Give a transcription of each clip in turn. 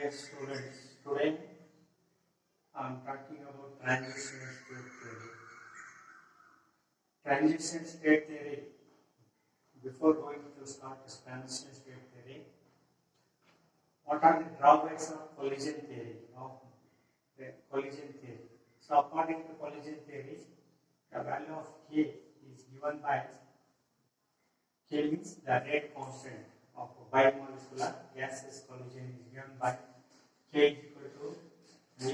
Dear students, today I am talking about transition state theory. Transition state theory. Before going to start this transition state theory, what are the drawbacks of collision theory? So, according to collision theory, the value of K is given by K means the rate constant of bimolecular gases collision is given by K is equal to A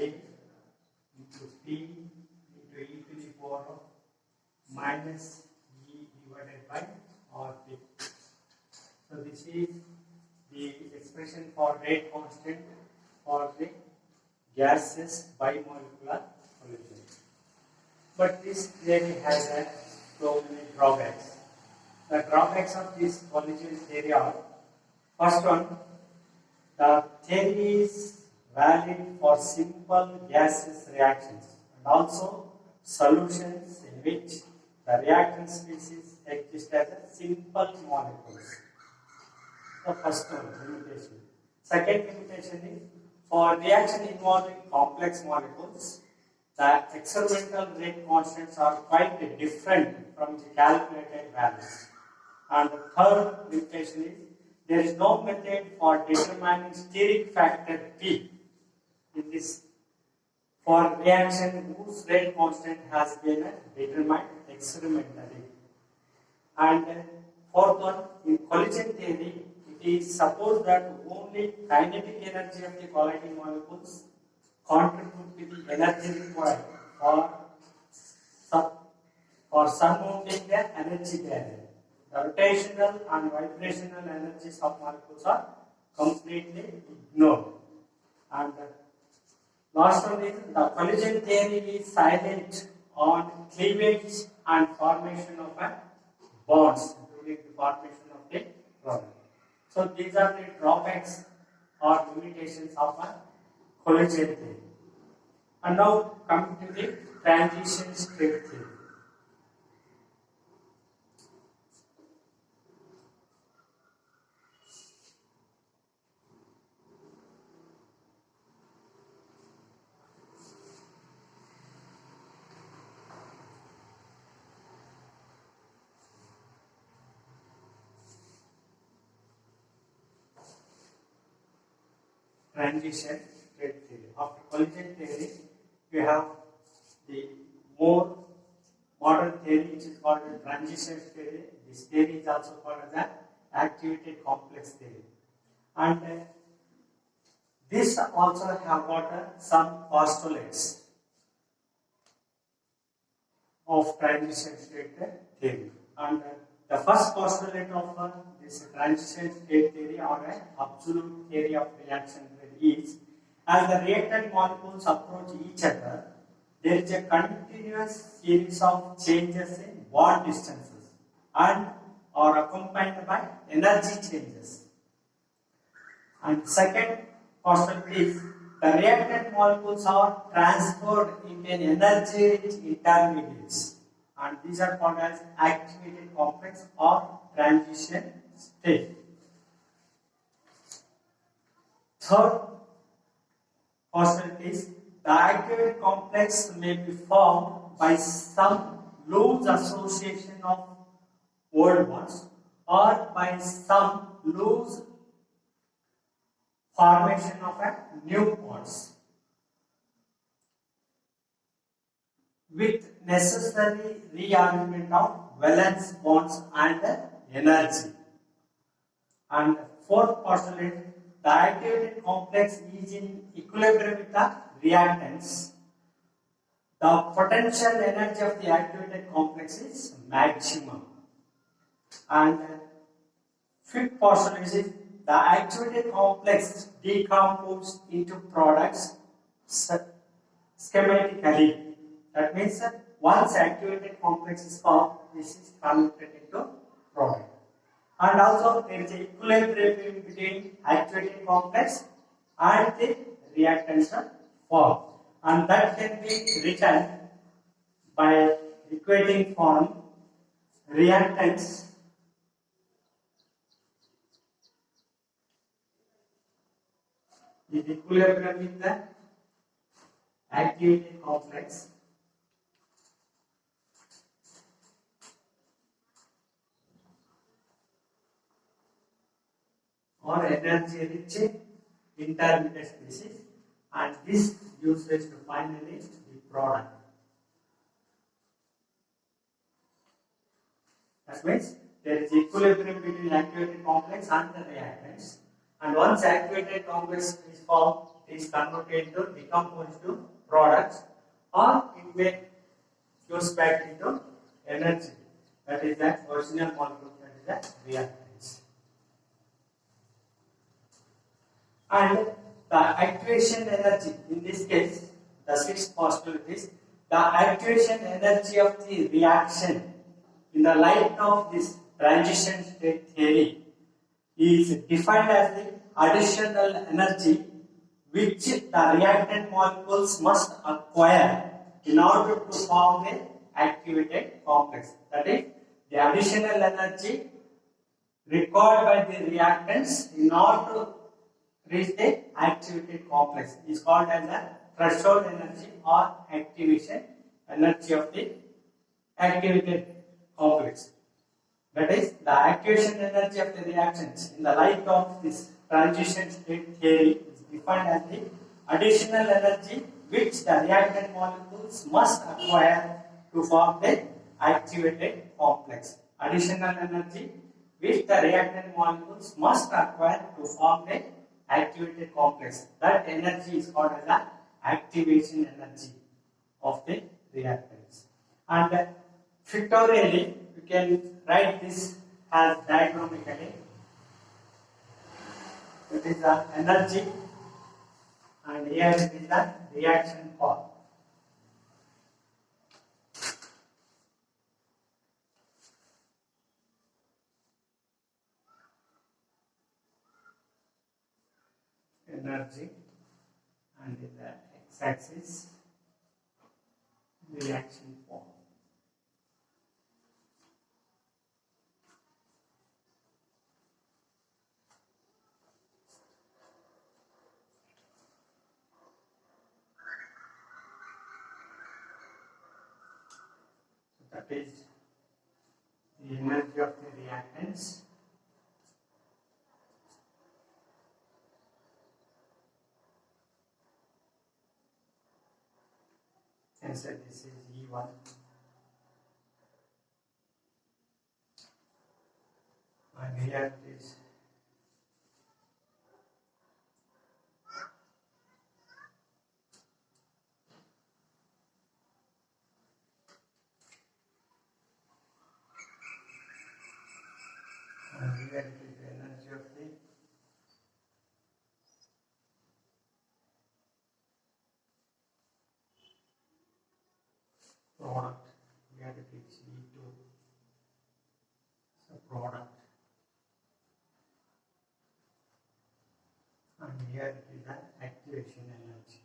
into P into e to the power of minus E divided by RP. So this is the expression for rate constant for the gases bimolecular collision. But this theory has so many drawbacks. The drawbacks of this collision theory are: first one, the theory is valid for simple gaseous reactions and also solutions in which the reactant species exist as a simple molecules. The first one, limitation. Second limitation is for reaction involving complex molecules, the experimental rate constants are quite different from the calculated values. And the third limitation is there is no method for determining steric factor P in this for reaction whose rate constant has been determined experimentally. And fourth one, in collision theory, it is supposed that only kinetic energy of the colliding molecules contribute to the energy required for surmounting the energy barrier. The rotational and vibrational energies of molecules are completely ignored. And last one is the collision theory is silent on cleavage and formation of bonds during the formation of the product. So these are the drawbacks or limitations of a collision theory. And now coming to the transition state theory. Transition state theory. After collision theory, we have the more modern theory which is called the transition theory. This theory is also called as the activated complex theory. And this also have got some postulates of transition state theory. And the first postulate of this transition state theory or an absolute theory of reaction is, as the reactant molecules approach each other, there is a continuous series of changes in bond distances and are accompanied by energy changes. And second postulate is the reactant molecules are transferred into an energy-rich intermediates, and these are called as activated complex or transition state. Third postulate is the activated complex may be formed by some loose association of old bonds or by some loose formation of a new bonds with necessary rearrangement of valence bonds and energy. And fourth postulate, the activated complex is in equilibrium with the reactants. The potential energy of the activated complex is maximum. And fifth postulate is the activated complex decomposed into products schematically. That means that once activated complex is formed, this is converted into product. And also there is an equilibrium between activated complex and the reactants form, and that can be written by equating form reactants is equilibrium with the activity complex or energy rich intermediate species, and this gives us to finally the product. That means there is equilibrium between activated complex and the reactants, and once activated complex is formed, it is converted into decomposed to products, or it may goes back into energy. That is the original molecule, that is the reactants. And the activation energy, in this case, the sixth postulate is the activation energy of the reaction in the light of this transition state theory is defined as the additional energy which the reactant molecules must acquire in order to form the activated complex. That is, the additional energy required by the reactants in order to reach the activated complex is called as the threshold energy or activation energy of the activated complex. That is, the activation energy of the reactions in the light of this transition state theory is defined as the additional energy which the reactant molecules must acquire to form the activated complex. Additional energy which the reactant molecules must acquire to form the activated complex. That energy is called as the activation energy of the reactants. And pictorially, you can write this as diagrammically. It is the energy, and here it is the reaction part. Energy, and in the x-axis reaction form. So that is the energy of the reactants. And so this is E1, and here it is and here it is the energy of the product. Here it is E2, so product, and here it is the activation energy.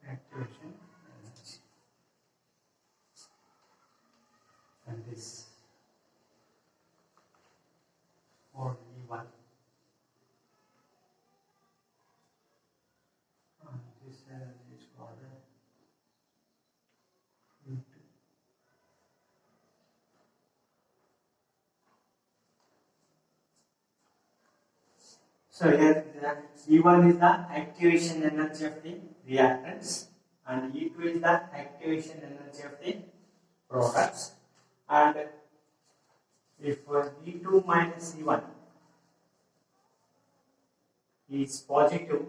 Activation energy, and this for E1, and this energy is called E2. So here E1 is the activation energy of the reactants, and E2 is the activation energy of the products. And if E2 minus E1 is positive,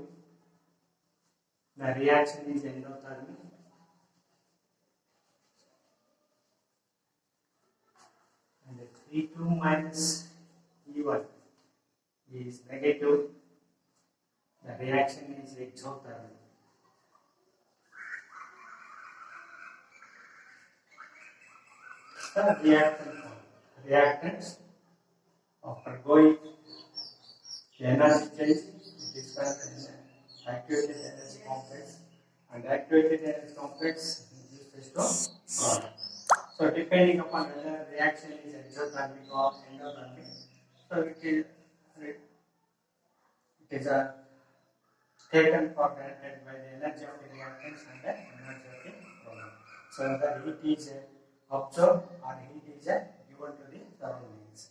the reaction is endothermic. And if E2 minus E1 is negative, the reaction is exothermic. The reactants after going the energy change, it is called activated energy complex, and activated energy complex is used to product. So depending upon whether reaction is exothermic or endothermic, so it is a taken for granted by the energy of the reactants and the energy of the product. So the heat is absorbed or heat is given to the surroundings.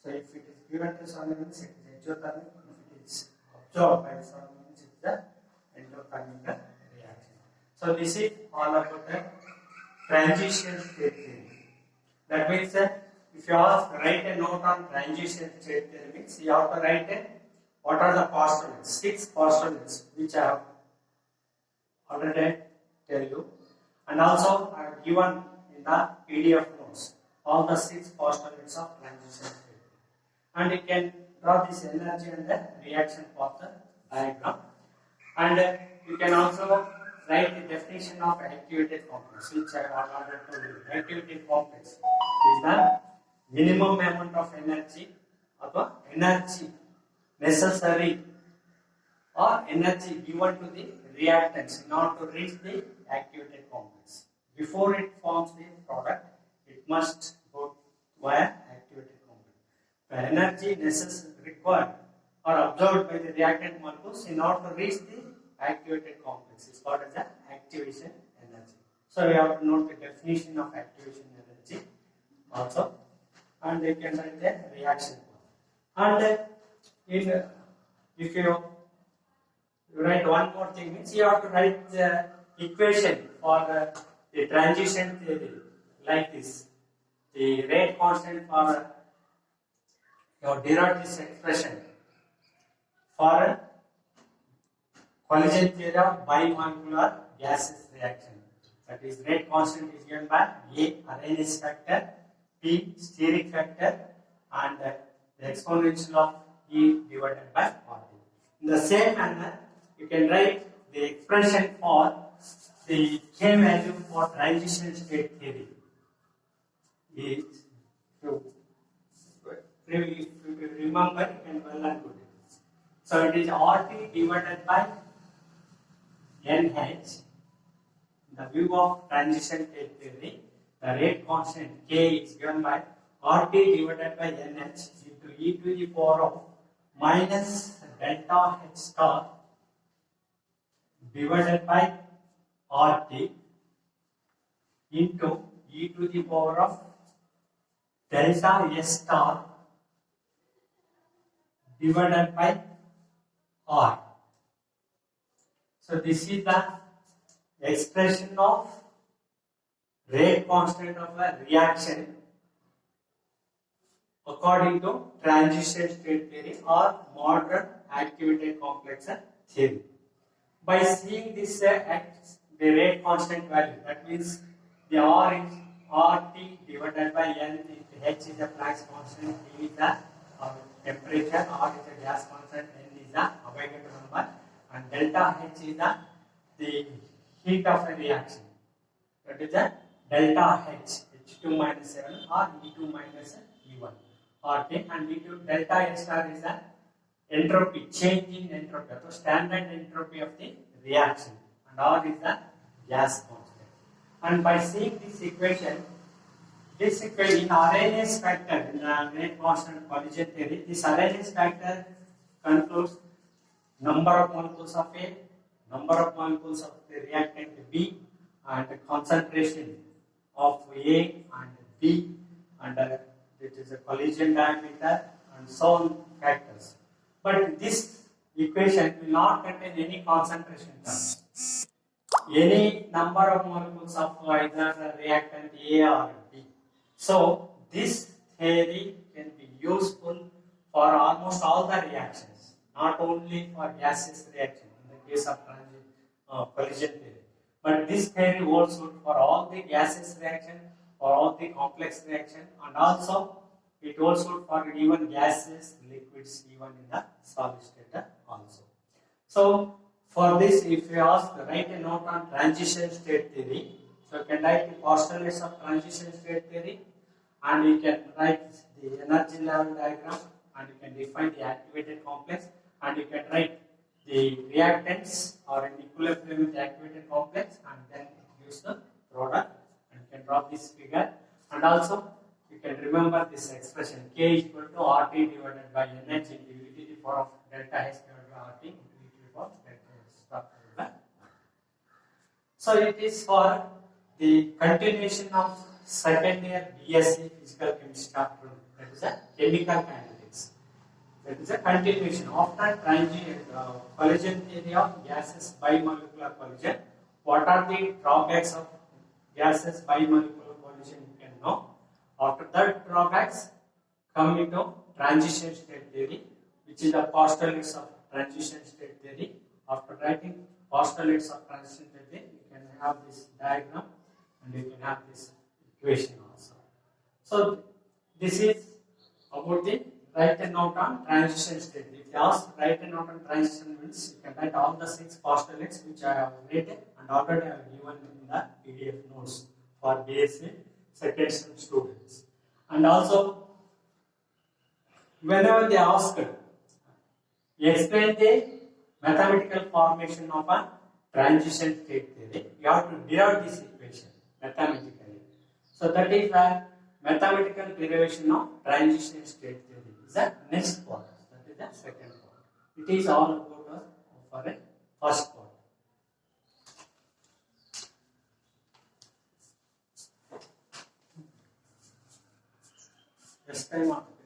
So if it is given to surroundings, it is exothermic. If it is absorbed by the surroundings, it is the endothermic reaction. So this is all about the transition state theory. That means if you ask write a note on transition state theory, means you have to write what are the postulates, 6 postulates which I have already tell you, and also I have given in the PDF notes all the 6 postulates of transition state. And you can draw this energy and the reaction path diagram. And you can also write the definition of activated complex, which I have already told you. Activated complex is the minimum amount of energy or energy necessary or energy given to the reactants in order to reach the activated complex. Before it forms the product, it must go via activated complex. The energy necessary required or absorbed by the reactant molecules in order to reach the activated complex is called as the activation energy. So we have to note the definition of activation energy also, and you can write the reaction path. And if you write one more thing, means you have to write the equation for the transition theory like this. The rate constant for your derived this expression for collision theory of bimolecular gases reaction. That is, rate constant is given by A Arrhenius factor, P steric factor, and the exponential of E divided by RT. In the same manner, you can write the expression for the K value for transition state theory. If you remember, you can well and good. So it is RT divided by NH. In the view of transition state theory, the rate constant K is given by RT divided by NH into e to the power of minus delta H star divided by RT into e to the power of delta S star divided by R. So this is the expression of rate constant of a reaction according to transition state theory or modern activated complex theory. By seeing this the rate constant value, that means the R is RT divided by N into H is the Planck's constant, T is the temperature, R is the gas constant, N is the Avogadro number, and delta H is the heat of a reaction. That is the delta H, H2 minus 7 or E2 minus E1. RT, and E2 delta H star is the entropy, change in entropy, so standard entropy of the reaction, and R is the gas constant. And by seeing this equation in Arrhenius factor, in the rate constant collision theory, this Arrhenius factor concludes number of molecules of A, number of molecules of the reactant B, and the concentration of A and B, and it is a collision diameter and so on factors. But this equation will not contain any concentration terms. Any number of molecules of either the reactant A or B. So this theory can be useful for almost all the reactions, not only for gaseous reaction in the case of collision theory. But this theory holds good for all the gaseous reaction, for all the complex reaction, and also it holds good for even gases, liquids, even in the solid state also. So for this, if you ask, write a note on transition state theory. So you can write the postulates of transition state theory, and you can write the energy level diagram, and you can define the activated complex, and you can write the reactants or an equilibrium with the activated complex, and then use the product, and you can draw this figure. And also you can remember this expression K is equal to RT divided by NH into E to the power of delta H divided by RT into E to the power of delta H. So it is for the continuation of second year BSc Physical Chemistry chapter. That is a chemical kinetics. That is a continuation after collision theory of gases bimolecular collision. What are the drawbacks of gases bimolecular collision? You can know. After that, drawbacks come into transition state theory, which is the postulates of transition state theory. After writing postulates of transition state theory, you can have this diagram and you can have this equation also. So this is about the write a note on transition state. If you ask write a note on transition means you can write all the 6 postulates which I have written and already I have given in the PDF notes for BSc second sem students. And also whenever they ask explain the mathematical formation of a transition state theory, you have to derive this equation mathematically. So that is the mathematical derivation of transition state theory is the next part. That is the second part. It is all about for a first part. Next time.